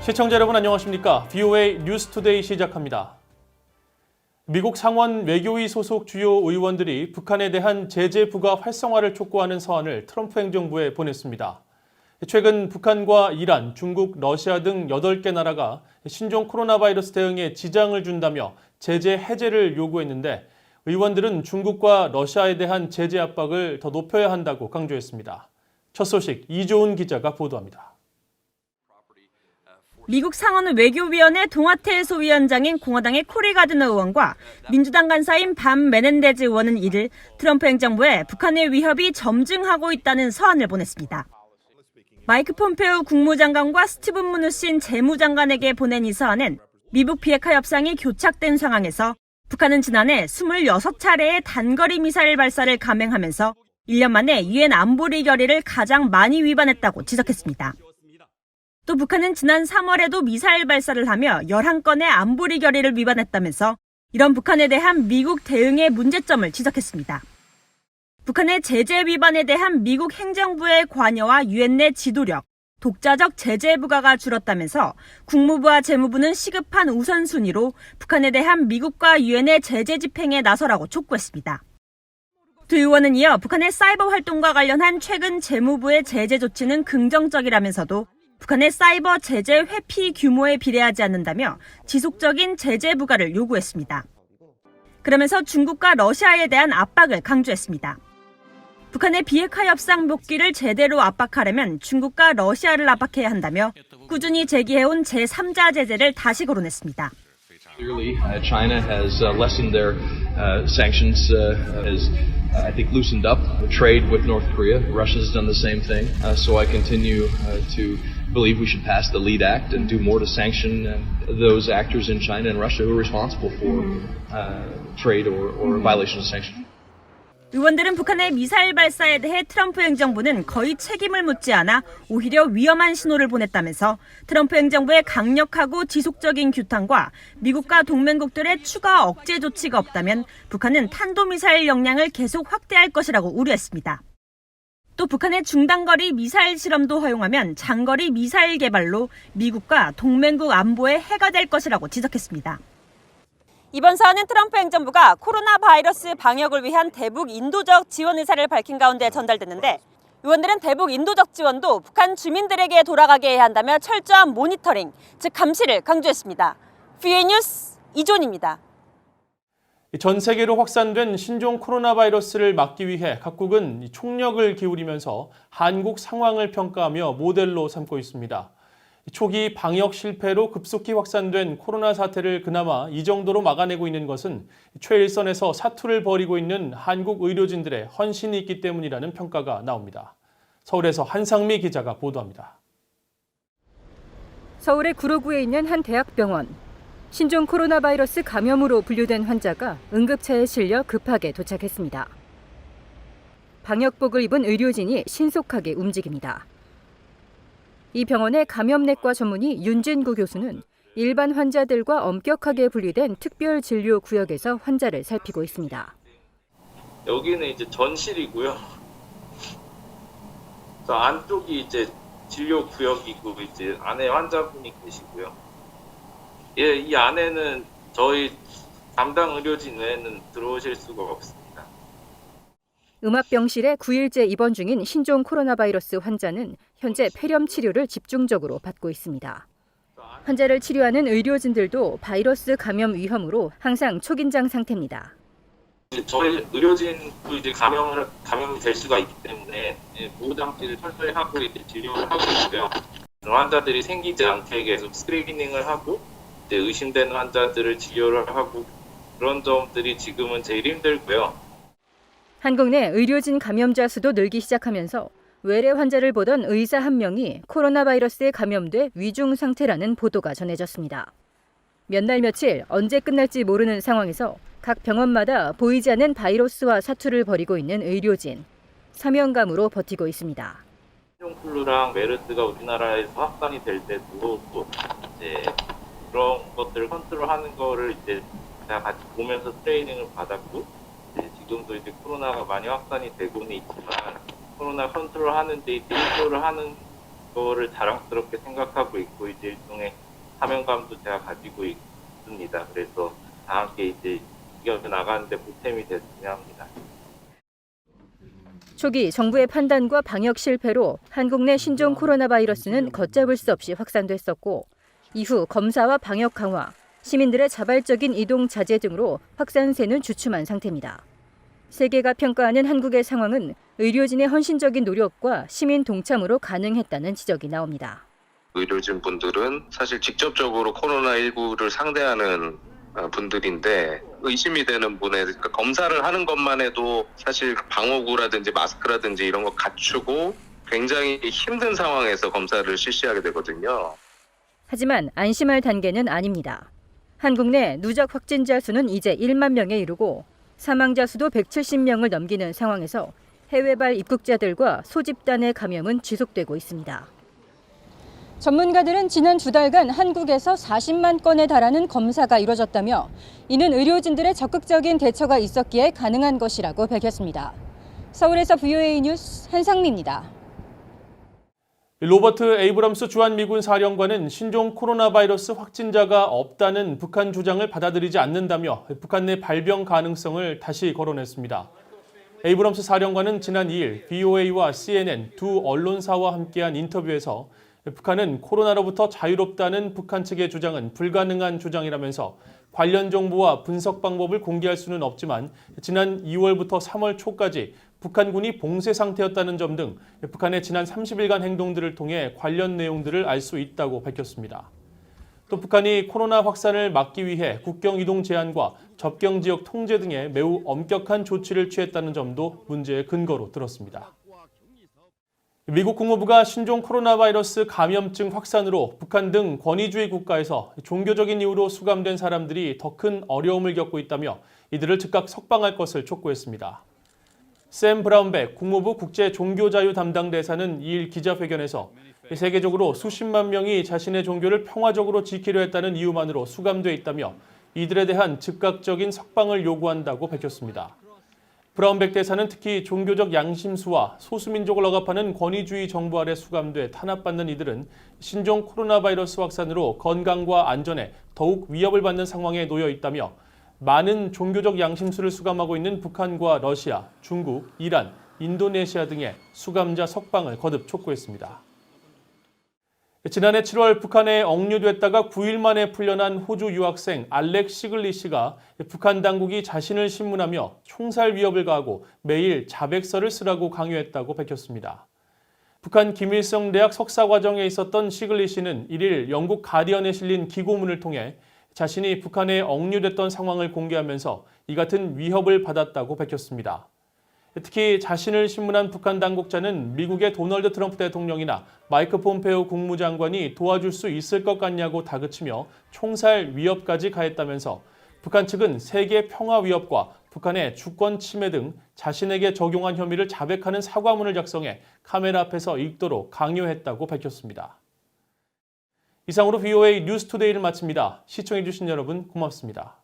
시청자 여러분 안녕하십니까? VOA 뉴스투데이 시작합니다. 미국 상원 외교위 소속 주요 의원들이 북한에 대한 제재 부과 활성화를 촉구하는 서한을 트럼프 행정부에 보냈습니다. 최근 북한과 이란, 중국, 러시아 등 8개 나라가 신종 코로나 바이러스 대응에 지장을 준다며 제재 해제를 요구했는데 의원들은 중국과 러시아에 대한 제재 압박을 더 높여야 한다고 강조했습니다. 첫 소식 이조은 기자가 보도합니다. 미국 상원 외교위원회 동아태 소위원장인 공화당의 코리 가드너 의원과 민주당 간사인 밤 메넨데즈 의원은 1일 트럼프 행정부에 북한의 위협이 점증하고 있다는 서한을 보냈습니다. 마이크 폼페오 국무장관과 스티븐 무누신 재무장관에게 보낸 이 서한은 미북 비핵화 협상이 교착된 상황에서 북한은 지난해 26차례의 단거리 미사일 발사를 감행하면서 1년 만에 유엔 안보리 결의를 가장 많이 위반했다고 지적했습니다. 또 북한은 지난 3월에도 미사일 발사를 하며 11건의 안보리 결의를 위반했다면서 이런 북한에 대한 미국 대응의 문제점을 지적했습니다. 북한의 제재 위반에 대한 미국 행정부의 관여와 유엔 내 지도력, 독자적 제재 부과가 줄었다면서 국무부와 재무부는 시급한 우선순위로 북한에 대한 미국과 유엔의 제재 집행에 나서라고 촉구했습니다. 두 의원은 이어 북한의 사이버 활동과 관련한 최근 재무부의 제재 조치는 긍정적이라면서도 북한의 사이버 제재 회피 규모에 비례하지 않는다며 지속적인 제재 부과를 요구했습니다. 그러면서 중국과 러시아에 대한 압박을 강조했습니다. 북한의 비핵화 협상 복귀를 제대로 압박하려면 중국과 러시아를 압박해야 한다며 꾸준히 제기해온 제3자 제재를 다시 거론했습니다. Clearly, China has lessened their sanctions, has, I think, loosened up trade with North Korea. Russia has done the same thing. So I continue to believe we should pass the LEAD Act and do more to sanction those actors in China and Russia who are responsible for trade or violation of sanctions. 의원들은 북한의 미사일 발사에 대해 트럼프 행정부는 거의 책임을 묻지 않아 오히려 위험한 신호를 보냈다면서 트럼프 행정부의 강력하고 지속적인 규탄과 미국과 동맹국들의 추가 억제 조치가 없다면 북한은 탄도미사일 역량을 계속 확대할 것이라고 우려했습니다. 또 북한의 중단거리 미사일 실험도 허용하면 장거리 미사일 개발로 미국과 동맹국 안보에 해가 될 것이라고 지적했습니다. 이번 사안은 트럼프 행정부가 코로나 바이러스 방역을 위한 대북 인도적 지원 의사를 밝힌 가운데 전달됐는데 의원들은 대북 인도적 지원도 북한 주민들에게 돌아가게 해야 한다며 철저한 모니터링, 즉 감시를 강조했습니다. VOA 뉴스 이존입니다. 전 세계로 확산된 신종 코로나 바이러스를 막기 위해 각국은 총력을 기울이면서 한국 상황을 평가하며 모델로 삼고 있습니다. 초기 방역 실패로 급속히 확산된 코로나 사태를 그나마 이 정도로 막아내고 있는 것은 최일선에서 사투를 벌이고 있는 한국 의료진들의 헌신이 있기 때문이라는 평가가 나옵니다. 서울에서 한상미 기자가 보도합니다. 서울의 구로구에 있는 한 대학병원. 신종 코로나 바이러스 감염으로 분류된 환자가 응급차에 실려 급하게 도착했습니다. 방역복을 입은 의료진이 신속하게 움직입니다. 이 병원의 감염내과 전문의 윤진구 교수는 일반 환자들과 엄격하게 분리된 특별 진료 구역에서 환자를 살피고 있습니다. 여기는 이제 전실이고요. 저 안쪽이 이제 진료 구역이고 이제 안에 환자분이 계시고요. 예, 이 안에는 저희 담당 의료진 외에는 들어오실 수가 없습니다. 음압병실에 9일째 입원 중인 신종 코로나 바이러스 환자는 현재 폐렴 치료를 집중적으로 받고 있습니다. 환자를 치료하는 의료진들도 바이러스 감염 위험으로 항상 초긴장 상태입니다. 저희 의료진도 이제 감염이 될 수가 있기 때문에 보호 장치를 철저히 하고 이제 진료를 하고 있고요. 환자들이 생기지 않게 계속 스크리닝을 하고 이제 의심되는 환자들을 진료를 하고 그런 점들이 지금은 제일 힘들고요. 한국 내 의료진 감염자 수도 늘기 시작하면서 외래 환자를 보던 의사 한 명이 코로나 바이러스에 감염돼 위중 상태라는 보도가 전해졌습니다. 몇 날 며칠 언제 끝날지 모르는 상황에서 각 병원마다 보이지 않는 바이러스와 사투를 벌이고 있는 의료진. 사명감으로 버티고 있습니다. 신종플루랑 메르스가 우리나라에서 확산이 될 때도 또 이제 그런 것들을 컨트롤하는 거를 이제 제가 같이 보면서 트레이닝을 받았고 지금도 이제 코로나가 많이 확산이 되고는 있지만 코로나 컨트롤하는 데 인도를 하는 그거를 자랑스럽게 생각하고 있고 이제 일종의 사명감도 제가 가지고 있습니다. 그래서 다 함께 이제 이겨나가는데 보탬이 됐으면 합니다. 초기 정부의 판단과 방역 실패로 한국 내 신종 코로나 바이러스는 걷잡을 수 없이 확산됐었고 이후 검사와 방역 강화, 시민들의 자발적인 이동 자제 등으로 확산세는 주춤한 상태입니다. 세계가 평가하는 한국의 상황은 의료진의 헌신적인 노력과 시민 동참으로 가능했다는 지적이 나옵니다. 의료진 분들은 사실 직접적으로 코로나19를 상대하는 분들인데 의심이 되는 분에 그러니까 검사를 하는 것만 해도 사실 방호구라든지 마스크라든지 이런 거 갖추고 굉장히 힘든 상황에서 검사를 실시하게 되거든요. 하지만 안심할 단계는 아닙니다. 한국 내 누적 확진자 수는 이제 1만 명에 이르고 사망자 수도 170명을 넘기는 상황에서 해외발 입국자들과 소집단의 감염은 지속되고 있습니다. 전문가들은 지난 2달간 한국에서 40만 건에 달하는 검사가 이뤄졌다며 이는 의료진들의 적극적인 대처가 있었기에 가능한 것이라고 밝혔습니다. 서울에서 VOA 뉴스 한상미입니다. 로버트 에이브럼스 주한미군 사령관은 신종 코로나 바이러스 확진자가 없다는 북한 주장을 받아들이지 않는다며 북한 내 발병 가능성을 다시 거론했습니다. 에이브럼스 사령관은 지난 2일 BOA와 CNN 두 언론사와 함께한 인터뷰에서 북한은 코로나로부터 자유롭다는 북한 측의 주장은 불가능한 주장이라면서 관련 정보와 분석 방법을 공개할 수는 없지만 지난 2월부터 3월 초까지 북한군이 봉쇄 상태였다는 점 등 북한의 지난 30일간 행동들을 통해 관련 내용들을 알 수 있다고 밝혔습니다. 또 북한이 코로나 확산을 막기 위해 국경 이동 제한과 접경 지역 통제 등의 매우 엄격한 조치를 취했다는 점도 문제의 근거로 들었습니다. 미국 국무부가 신종 코로나 바이러스 감염증 확산으로 북한 등 권위주의 국가에서 종교적인 이유로 수감된 사람들이 더 큰 어려움을 겪고 있다며 이들을 즉각 석방할 것을 촉구했습니다. 샘 브라운백 국무부 국제종교자유 담당 대사는 2일 기자회견에서 세계적으로 수십만 명이 자신의 종교를 평화적으로 지키려 했다는 이유만으로 수감돼 있다며 이들에 대한 즉각적인 석방을 요구한다고 밝혔습니다. 브라운백 대사는 특히 종교적 양심수와 소수민족을 억압하는 권위주의 정부 아래 수감돼 탄압받는 이들은 신종 코로나 바이러스 확산으로 건강과 안전에 더욱 위협을 받는 상황에 놓여 있다며 많은 종교적 양심수를 수감하고 있는 북한과 러시아, 중국, 이란, 인도네시아 등의 수감자 석방을 거듭 촉구했습니다. 지난해 7월 북한에 억류됐다가 9일 만에 풀려난 호주 유학생 알렉 시글리 씨가 북한 당국이 자신을 신문하며 총살 위협을 가하고 매일 자백서를 쓰라고 강요했다고 밝혔습니다. 북한 김일성 대학 석사과정에 있었던 시글리 씨는 1일 영국 가디언에 실린 기고문을 통해 자신이 북한에 억류됐던 상황을 공개하면서 이 같은 위협을 받았다고 밝혔습니다. 특히 자신을 신문한 북한 당국자는 미국의 도널드 트럼프 대통령이나 마이크 폼페오 국무장관이 도와줄 수 있을 것 같냐고 다그치며 총살 위협까지 가했다면서 북한 측은 세계 평화 위협과 북한의 주권 침해 등 자신에게 적용한 혐의를 자백하는 사과문을 작성해 카메라 앞에서 읽도록 강요했다고 밝혔습니다. 이상으로 VOA 뉴스투데이를 마칩니다. 시청해주신 여러분 고맙습니다.